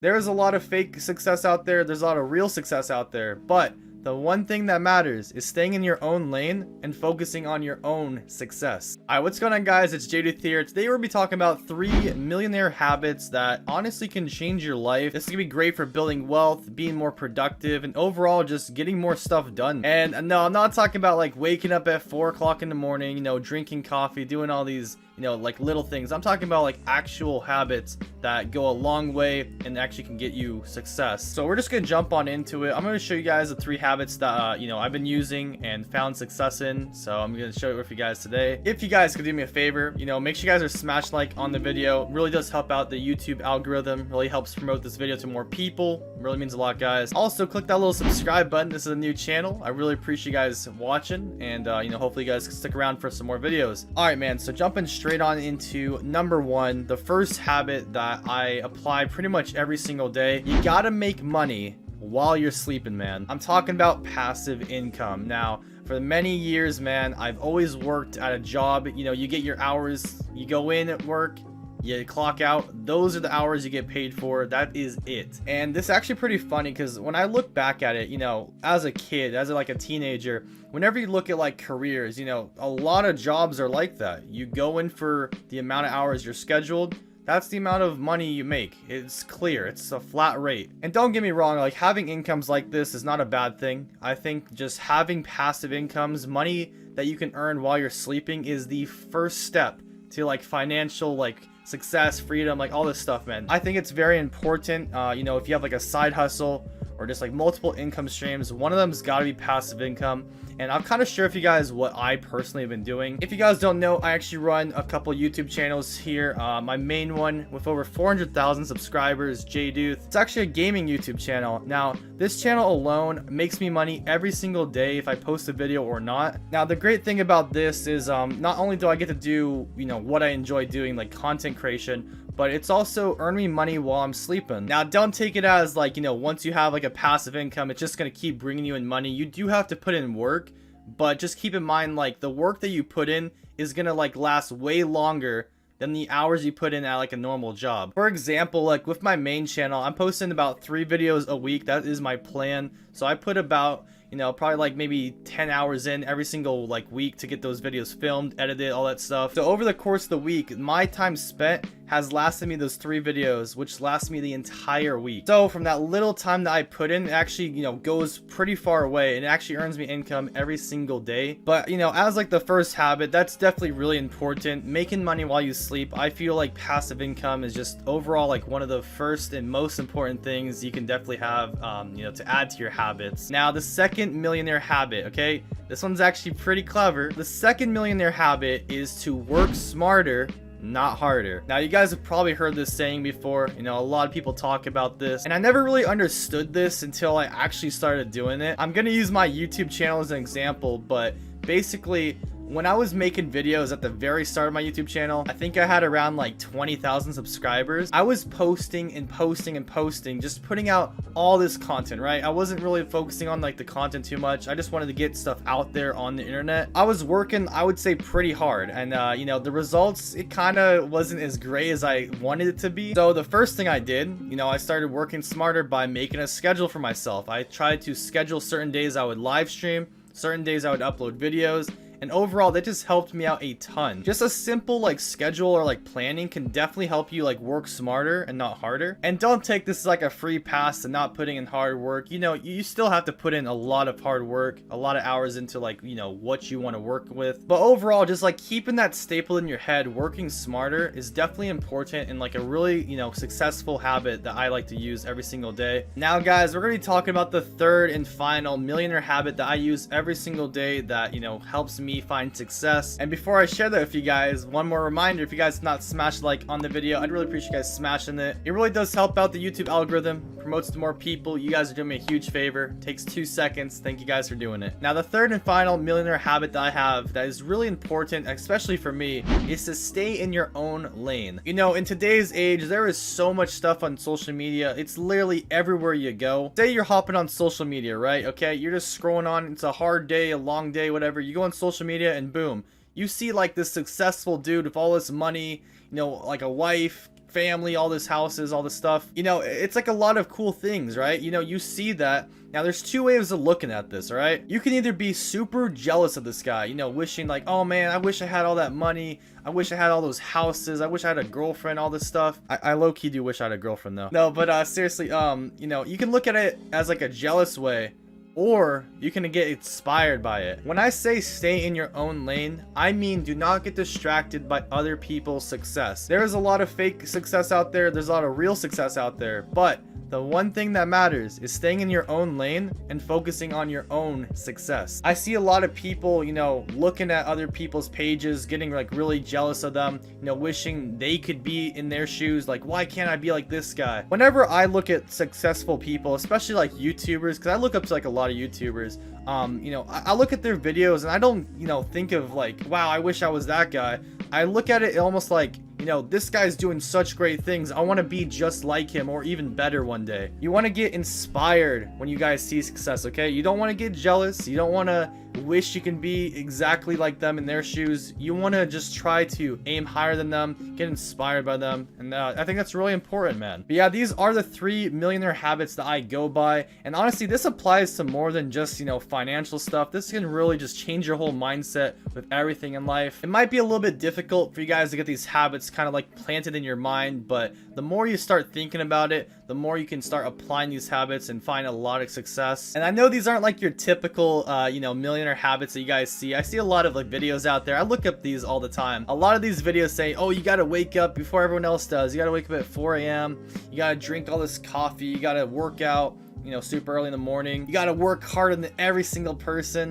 There's a lot of fake success out there. There's a lot of real success out there. But the one thing that matters is staying in your own lane and focusing on your own success. Alright, what's going on, guys? It's Jadeth here. Today we're going to be talking about 3 millionaire habits that honestly can change your life. This is going to be great for building wealth, being more productive, and overall just getting more stuff done. And no, I'm not talking about like waking up at 4 o'clock in the morning, drinking coffee, doing all these like little things. I'm talking about like actual habits that go a long way and actually can get you success. So we're just gonna jump on into it. I'm gonna show you guys the 3 habits that I've been using and found success in. So I'm gonna show it with you guys today. If you guys could do me a favor, make sure you guys are smash like on the video. It really does help out the YouTube algorithm. Really helps promote this video to more people. It really means a lot, guys. Also, click that little subscribe button. This is a new channel. I really appreciate you guys watching, and hopefully you guys can stick around for some more videos. All right, man. So jumping straight on into number 1, the first habit that I apply pretty much every single day. You gotta make money while you're sleeping, man. I'm talking about passive income. Now, for many years, man, I've always worked at a job. You get your hours, you go in at work, you clock out. Those are the hours you get paid for. That is it. And this is actually pretty funny because when I look back at it, as a kid, as like a teenager, whenever you look at like careers, a lot of jobs are like that. You go in for the amount of hours you're scheduled. That's the amount of money you make. It's clear. It's a flat rate. And don't get me wrong, like having incomes like this is not a bad thing. I think just having passive incomes, money that you can earn while you're sleeping, is the first step to like financial success, freedom, like all this stuff, man. I think it's very important. If you have like a side hustle or just like multiple income streams, one of them's got to be passive income. And I'll kind of share with you guys what I personally have been doing. If you guys don't know, I actually run a couple YouTube channels here. My main one with over 400,000 subscribers, Jadeth. It's actually a gaming YouTube channel. Now, this channel alone makes me money every single day if I post a video or not. Now, the great thing about this is not only do I get to do, what I enjoy doing, like content creation, but it's also earned me money while I'm sleeping. Now, don't take it as like, once you have like a passive income, it's just gonna keep bringing you in money. You do have to put in work, but just keep in mind, like, the work that you put in is gonna like last way longer than the hours you put in at like a normal job. For example, like with my main channel, I'm posting about 3 videos a week. That is my plan. So I put about probably like maybe 10 hours in every single like week to get those videos filmed, edited, all that stuff. So over the course of the week, my time spent has lasted me those 3 videos, which lasts me the entire week. So from that little time that I put in, it actually, goes pretty far away, and it actually earns me income every single day. But, as like the first habit, that's definitely really important. Making money while you sleep. I feel like passive income is just overall like one of the first and most important things you can definitely have, to add to your habits. Now, the second millionaire habit, okay? This one's actually pretty clever. The second millionaire habit is to work smarter, not harder. Now, you guys have probably heard this saying before. A lot of people talk about this, and I never really understood this until I actually started doing it. I'm gonna use my YouTube channel as an example, but basically, when I was making videos at the very start of my YouTube channel, I think I had around like 20,000 subscribers. I was posting and posting and posting, just putting out all this content, right? I wasn't really focusing on like the content too much. I just wanted to get stuff out there on the internet. I was working, I would say, pretty hard, and the results, it kind of wasn't as great as I wanted it to be. So the first thing I did, I started working smarter by making a schedule for myself. I tried to schedule certain days I would live stream, certain days I would upload videos. And overall, that just helped me out a ton. Just a simple like schedule or like planning can definitely help you like work smarter and not harder. And don't take this as like a free pass to not putting in hard work. You still have to put in a lot of hard work, a lot of hours into like, what you want to work with. But overall, just like keeping that staple in your head, working smarter is definitely important and like a really, successful habit that I like to use every single day. Now, guys, we're going to be talking about the third and final millionaire habit that I use every single day that, helps me find success. And before I share that with you guys, one more reminder: if you guys not smash like on the video, I'd really appreciate you guys smashing it. It really does help out the YouTube algorithm, promotes to more people. You guys are doing me a huge favor. It takes 2 seconds. Thank you guys for doing it. Now, the third and final millionaire habit that I have that is really important, especially for me, is to stay in your own lane. In today's age, there is so much stuff on social media. It's literally everywhere you go. Say you're hopping on social media, right? Okay, you're just scrolling on. It's a hard day, a long day, whatever. You go on social media and boom, you see like this successful dude with all this money, like a wife, family, all this houses, all this stuff. You know, it's like a lot of cool things, right? You know, you see that. Now, there's two ways of looking at this, all right? You can either be super jealous of this guy, you know, wishing like, oh man, I wish I had all that money. I wish I had all those houses. I wish I had a girlfriend, all this stuff. I low-key do wish I had a girlfriend, though. No, but seriously, you know, you can look at it as like a jealous way, or you can get inspired by it. When I say stay in your own lane, I mean do not get distracted by other people's success. There is a lot of fake success out there. There's a lot of real success out there, but the one thing that matters is staying in your own lane and focusing on your own success. I see a lot of people, you know, looking at other people's pages, getting like really jealous of them, you know, wishing they could be in their shoes. Like, why can't I be like this guy? Whenever I look at successful people, especially like YouTubers, because I look up to like a lot of YouTubers, you know, I look at their videos and I don't, you know, think of like, wow, I wish I was that guy. I look at it almost like, you know, this guy's doing such great things. I want to be just like him or even better one day. You want to get inspired when you guys see success, okay? You don't want to get jealous. You don't want to wish you can be exactly like them in their shoes. You want to just try to aim higher than them, get inspired by them. And I think that's really important, man. But yeah, these are the 3 millionaire habits that I go by. And honestly, this applies to more than just, you know, financial stuff. This can really just change your whole mindset with everything in life. It might be a little bit difficult for you guys to get these habits kind of like planted in your mind, but the more you start thinking about it, the more you can start applying these habits and find a lot of success. And I know these aren't like your typical, you know, millionaire habits that you guys see. I see a lot of like videos out there. I look up these all the time. A lot of these videos say, oh, you gotta wake up before everyone else does. You gotta wake up at 4 a.m. You gotta drink all this coffee. You gotta work out, you know, super early in the morning. You got to work harder than every single person.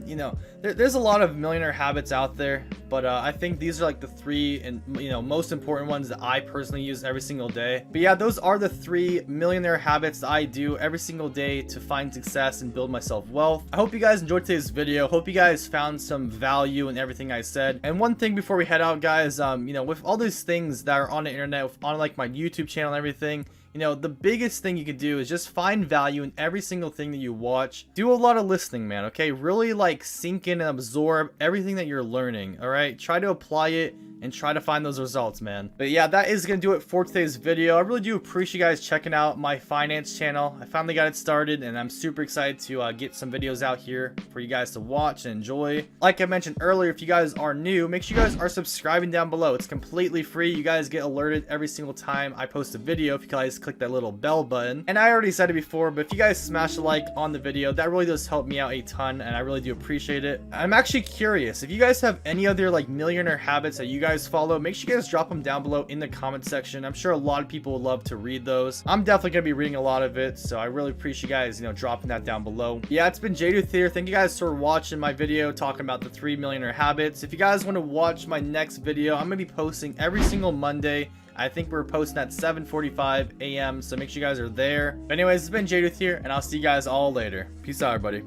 You know, there's a lot of millionaire habits out there, but I think these are like the 3 and, you know, most important ones that I personally use every single day. But yeah, those are the 3 millionaire habits that I do every single day to find success and build myself wealth. I hope you guys enjoyed today's video. Hope you guys found some value in everything I said. And one thing before we head out, guys, you know, with all these things that are on the internet, on like my YouTube channel and everything, you know, the biggest thing you can do is just find value in every single thing that you watch. Do a lot of listening, man, okay? Really, like, sink in and absorb everything that you're learning, all right? Try to apply it and try to find those results, man. But yeah, that is gonna do it for today's video. I really do appreciate you guys checking out my finance channel. I finally got it started, and I'm super excited to get some videos out here for you guys to watch and enjoy. Like I mentioned earlier, if you guys are new, make sure you guys are subscribing down below. It's completely free. You guys get alerted every single time I post a video if you guys click that little bell button. And I already said it before, but if you guys smash a like on the video, that really does help me out a ton, and I really do appreciate it. I'm actually curious, if you guys have any other like millionaire habits that you guys follow, make sure you guys drop them down below in the comment section. I'm sure a lot of people would love to read those. I'm definitely gonna be reading a lot of it, so I really appreciate you guys, you know, dropping that down below. Yeah, it's been J-Duth here. Thank you guys for watching my video talking about the 3 millionaire habits. If you guys want to watch my next video, I'm gonna be posting every single Monday. I think we're posting at 7:45 a.m. so make sure you guys are there. But anyways, it's been J-Duth here, and I'll see you guys all later. Peace out, everybody.